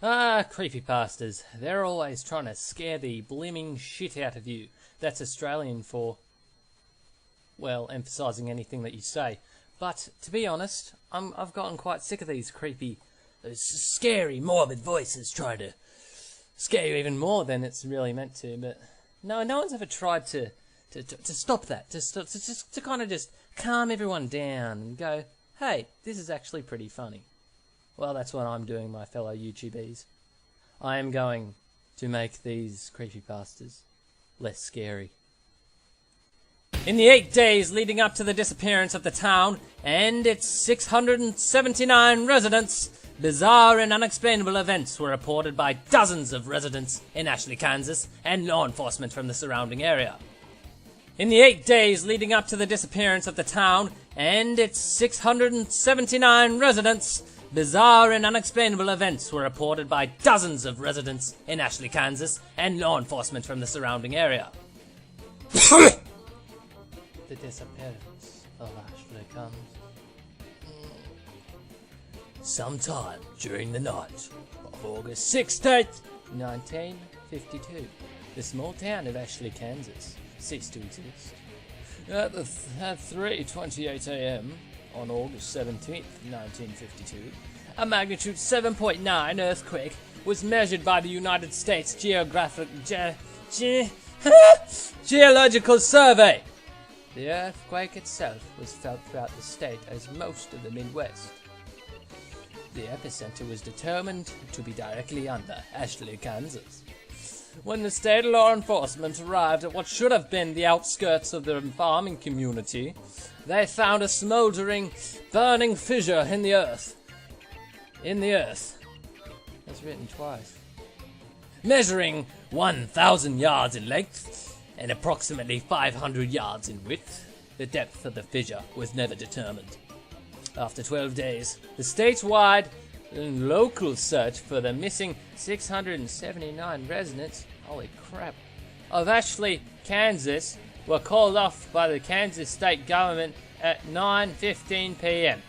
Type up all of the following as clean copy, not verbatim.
Ah, creepypastas. They're always trying to scare the blooming shit out of you. That's Australian for, well, emphasising anything that you say. But, to be honest, I've gotten quite sick of these creepy, scary, morbid voices trying to scare you even more than it's really meant to. But no one's ever tried to stop that, to kind of just calm everyone down and go, hey, this is actually pretty funny. Well, that's what I'm doing, my fellow YouTubers. I am going to make these creepypastas less scary. In the 8 days leading up to the disappearance of the town and its 679 residents, bizarre and unexplainable events were reported by dozens of residents in Eshley, Kansas, and law enforcement from the surrounding area. In the 8 days leading up to the disappearance of the town and its 679 residents, bizarre and unexplainable events were reported by dozens of residents in Eshley, Kansas, and law enforcement from the surrounding area. The disappearance of Eshley, Kansas. Sometime during the night of August 16th, 1952, the small town of Eshley, Kansas ceased to exist. At 3:28 a.m. on August 17th, 1952, a magnitude 7.9 earthquake was measured by the United States Geological Survey. The earthquake itself was felt throughout the state as most of the Midwest. The epicenter was determined to be directly under Eshley, Kansas. When the state law enforcement arrived at what should have been the outskirts of the farming community, they found a smoldering, burning fissure in the earth. That's written twice. Measuring 1,000 yards in length and approximately 500 yards in width, the depth of the fissure was never determined. After 12 days, the statewide and local search for the missing 679 residents, holy crap, of Eshley, Kansas, were called off by the Kansas state government at 9:15 p.m.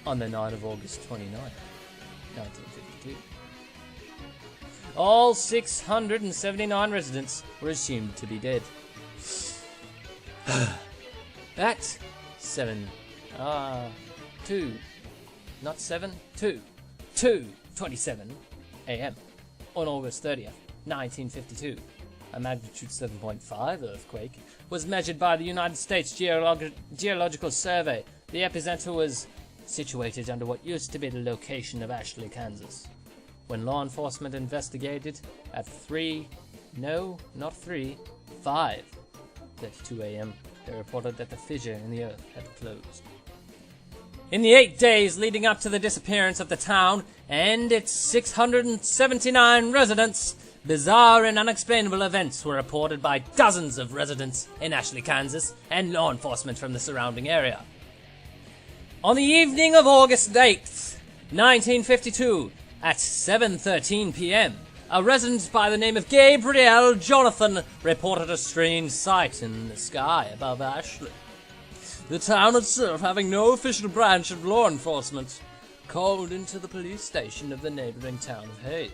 on the night of August 29, 1952. All 679 residents were assumed to be dead. At 2:27 a.m. on August 30th, 1952, a magnitude 7.5 earthquake was measured by the United States Geological Survey. The epicenter was situated under what used to be the location of Eshley, Kansas. When law enforcement investigated at 5:32 a.m., they reported that the fissure in the earth had closed. In the 8 days leading up to the disappearance of the town and its 679 residents, bizarre and unexplainable events were reported by dozens of residents in Eshley, Kansas, and law enforcement from the surrounding area. On the evening of August 8th, 1952, at 7:13 p.m., a resident by the name of Gabriel Jonathan reported a strange sight in the sky above Eshley. The town itself, having no official branch of law enforcement, called into the police station of the neighbouring town of Hayes.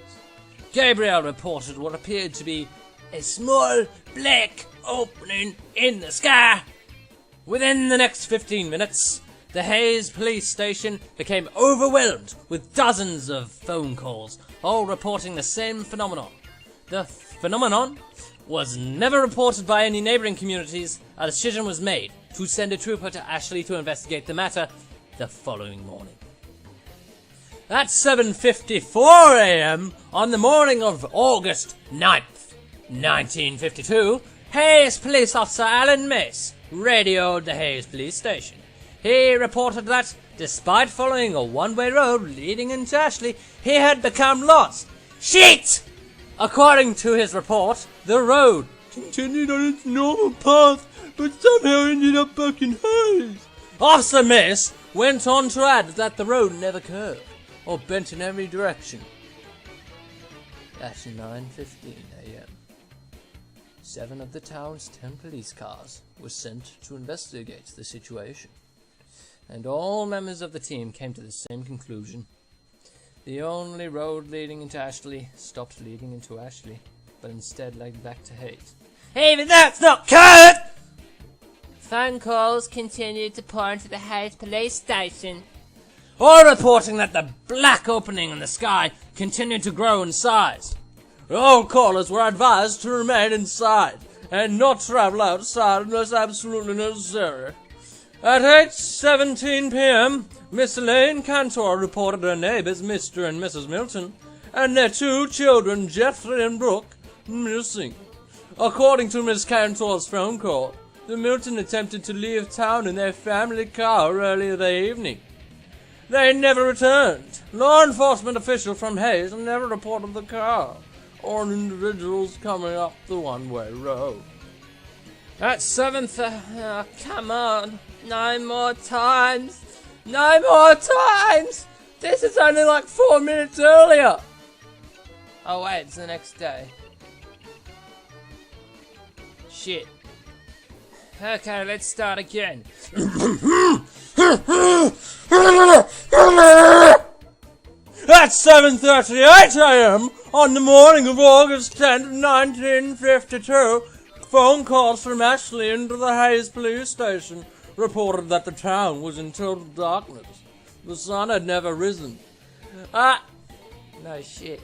Gabriel reported what appeared to be a small black opening in the sky. Within the next 15 minutes, the Hayes police station became overwhelmed with dozens of phone calls, all reporting the same phenomenon. The phenomenon was never reported by any neighbouring communities. A decision was made to send a trooper to Eshley to investigate the matter the following morning. At 7:54 a.m. on the morning of August 9th, 1952, Hayes police officer Alan Mace radioed the Hayes police station. He reported that, despite following a one-way road leading into Eshley, he had become lost. Shit! According to his report, the road continued on its normal path, but somehow ended up back in Hayes. Officer Mace went on to add that the road never curved or bent in every direction. At 9:15 a.m., 7 of the town's 10 police cars were sent to investigate the situation, and all members of the team came to the same conclusion. The only road leading into Eshley stopped leading into Eshley, but instead led back to Hayes. Even that's not good! Phone calls continued to pour into the Hayes police station, all reporting that the black opening in the sky continued to grow in size. All callers were advised to remain inside and not travel outside unless absolutely necessary. At 8:17 p.m., Miss Elaine Cantor reported her neighbors, Mr. and Mrs. Milton, and their 2 children, Jeffrey and Brooke, missing. According to Miss Cantor's phone call, the Milton attempted to leave town in their family car earlier that evening. They never returned. Law enforcement official from Hayes never reported the car or individuals coming up the one-way road. At 7:30, come on, 9 more times, 9 more times! This is only like 4 minutes earlier! Oh wait, it's the next day. Shit. Okay, let's start again. At 7:38 a.m. on the morning of August 10th, 1952, phone calls from Eshley into the Hayes police station reported that the town was in total darkness. The sun had never risen. No shit.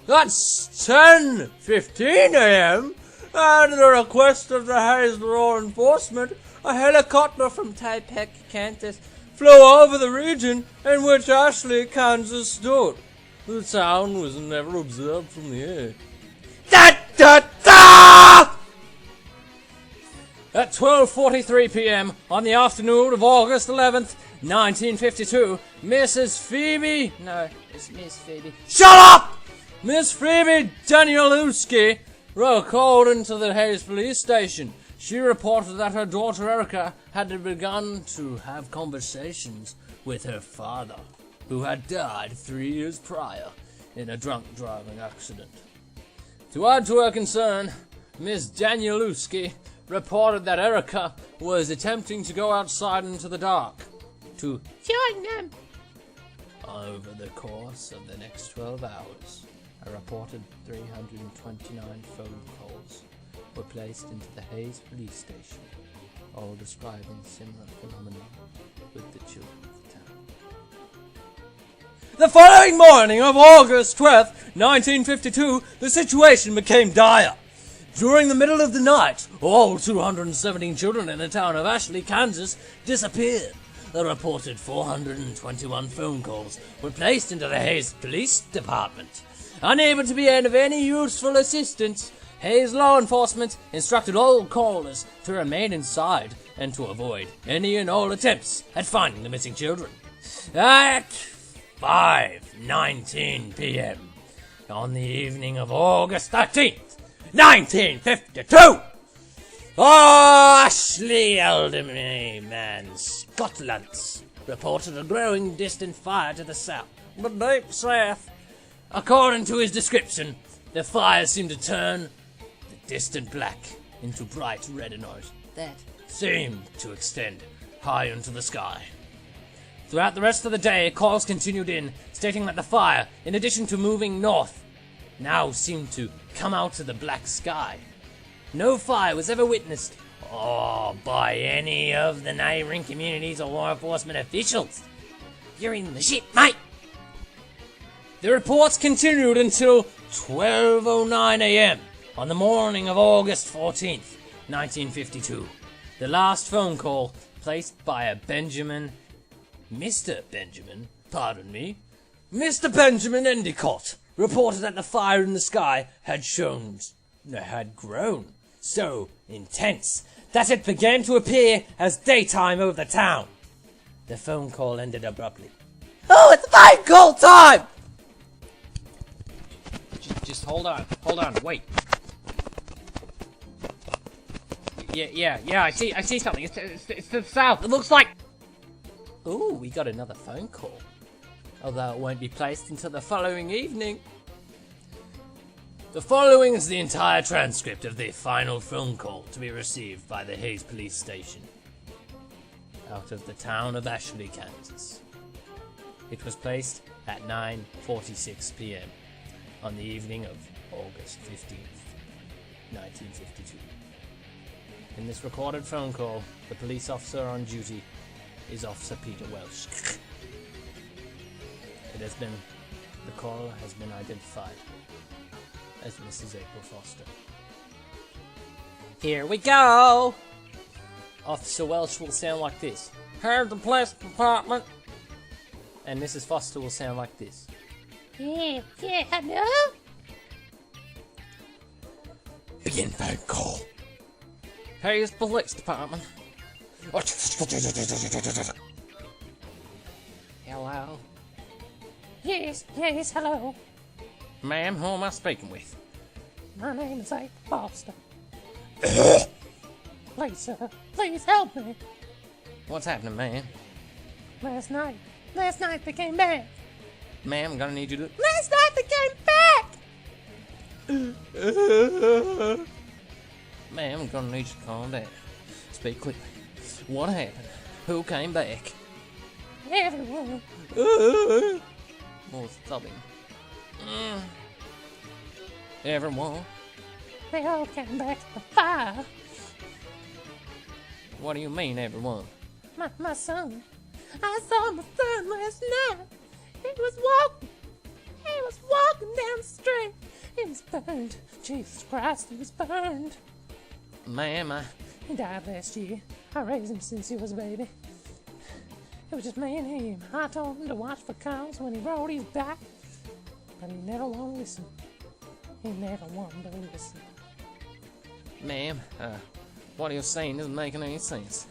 That's 10:15 a.m. At the request of the Hayes law enforcement, a helicopter from Topeka, Kenses, flew over the region in which Eshley, Kansas stood. The town was never observed from the air. At 12:43 p.m. on the afternoon of August 11th, 1952, Mrs. Phoebe... No, it's Miss Phoebe. Shut up! Miss Phoebe Danielewski called into the Hayes police station. She reported that her daughter Erica had begun to have conversations with her father, who had died 3 years prior in a drunk driving accident. To add to her concern, Miss Danielewski reported that Erica was attempting to go outside into the dark to join them. Over the course of the next 12 hours, a reported 329 phone calls were placed into the Hayes police station, all describing similar phenomena with the children of the town. The following morning of August 12th, 1952, the situation became dire. During the middle of the night, all 217 children in the town of Eshley, Kansas, disappeared. The reported 421 phone calls were placed into the Hayes Police Department. Unable to be of any useful assistance, Hayes law enforcement instructed all callers to remain inside and to avoid any and all attempts at finding the missing children. At 5:19 p.m. on the evening of August 13th, 1952, Eshley elderly man Scotland reported a growing distant fire to the south, the deep south. According to his description, the fire seemed to turn the distant black into bright red and orange that seemed to extend high into the sky. Throughout the rest of the day, calls continued in, stating that the fire, in addition to moving north, now seemed to come out of the black sky. No fire was ever witnessed by any of the neighboring communities or law enforcement officials. You're in the shit, mate! The reports continued until 12:09 a.m. on the morning of August 14th, 1952. The last phone call placed by a Mr. Benjamin Endicott reported that the fire in the sky had grown so intense that it began to appear as daytime over the town. The phone call ended abruptly. Oh, it's phone call time! Just hold on, wait. Yeah, I see something. It's to the south. It looks like... Ooh, we got another phone call. Although it won't be placed until the following evening. The following is the entire transcript of the final phone call to be received by the Hayes police station, out of the town of Eshley, Kansas. It was placed at 9:46 p.m. on the evening of August 15th, 1952. In this recorded phone call, the police officer on duty is Officer Peter Welsh. The caller has been identified as Mrs. April Foster. Here we go! Officer Welsh will sound like this. Heard the police department. And Mrs. Foster will sound like this. Yeah, hello? Begin phone call. Here's the police department. Hello? Yes, hello. Ma'am, who am I speaking with? My name is April Foster. Please, please help me. What's happening, ma'am? Last night they came back. Ma'am, I'm gonna need you to... Last night they came back! Ma'am, I'm gonna need you to calm down. Speak quickly. What happened? Who came back? Everyone. More sobbing. Everyone? They all came back to the fire. What do you mean, everyone? My son. I saw my son last night. He was walking down the street. He was burned. Jesus Christ, he was burned. Ma'am, He died last year. I raised him since he was a baby. It was just me and him. I told him to watch for cows when he rode his bike, but he never wanted to listen. He never wanted to listen. Ma'am, what you're saying isn't making any sense.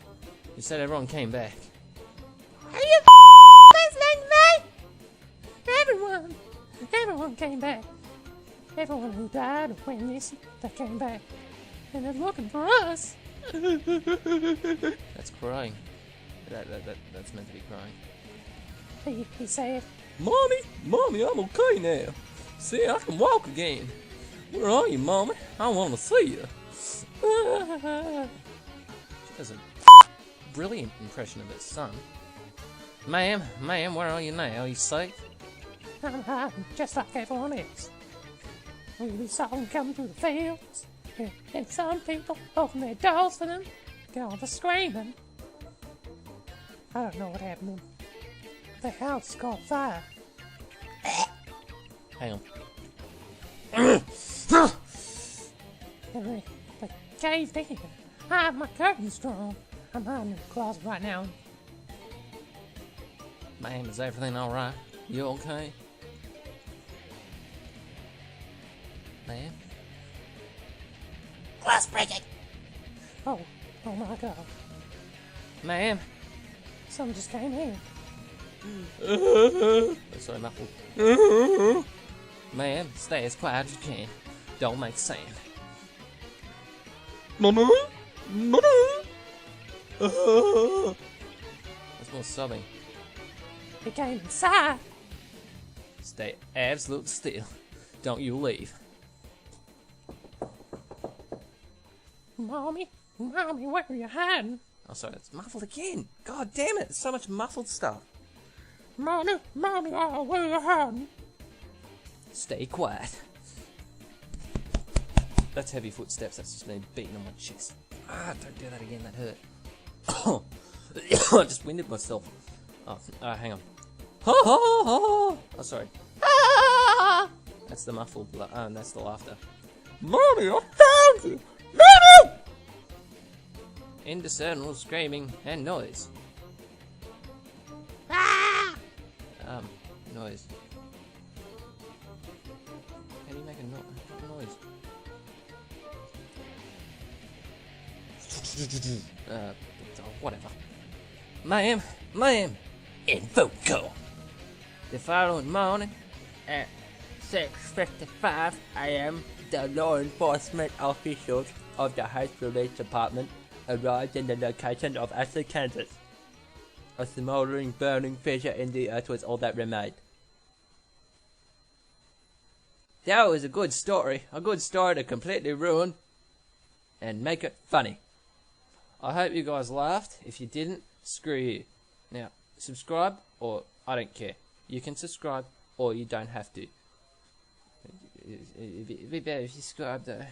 You said everyone came back. Are you listening to me? Everyone came back. Everyone who died or went missing, they came back. And they're looking for us. That's crying. That's meant to be crying. He said, Mommy, I'm okay now. See, I can walk again. Where are you, Mommy? I want to see you. She does a brilliant impression of his son. Ma'am, where are you now? Are you safe? I'm hiding just like everyone else. We saw them come through the fields, and some people opened their doors for them, got all the screaming. I don't know what happened to them. The house caught fire. Hang on. And they caved in. I have my curtains drawn. I'm hiding in the closet right now. Ma'am, is everything alright? You okay? Ma'am? Glass breaking. Oh my God. Ma'am? Someone just came in. Sorry, muffled. Ma'am, stay as quiet as you can. Don't make a sound. Mommy? That's more sobbing. He came inside. Stay absolutely still. Don't you leave. Mommy, where are you hiding? Oh, sorry, it's muffled again. God damn it, there's so much muffled stuff. Mommy, oh, where are you hiding? Stay quiet. That's heavy footsteps, that's just me beating on my chest. Don't do that again, that hurt. I just winded myself. Oh, hang on. Oh, sorry. That's the muffled, that's the laughter. Mommy, I found you. Mommy! Indiscernible screaming and noise. Noise. How do you make a noise? Whatever. Ma'am, info call. The following morning at 6:55 a.m., the law enforcement officials of the High Police Department arrived in the location of Eshley, Kansas. A smoldering, burning fissure in the earth was all that remained. That was a good story to completely ruin and make it funny. I hope you guys laughed. If you didn't, screw you. Now, subscribe or I don't care. You can subscribe, or you don't have to. It'd be better if you subscribe though.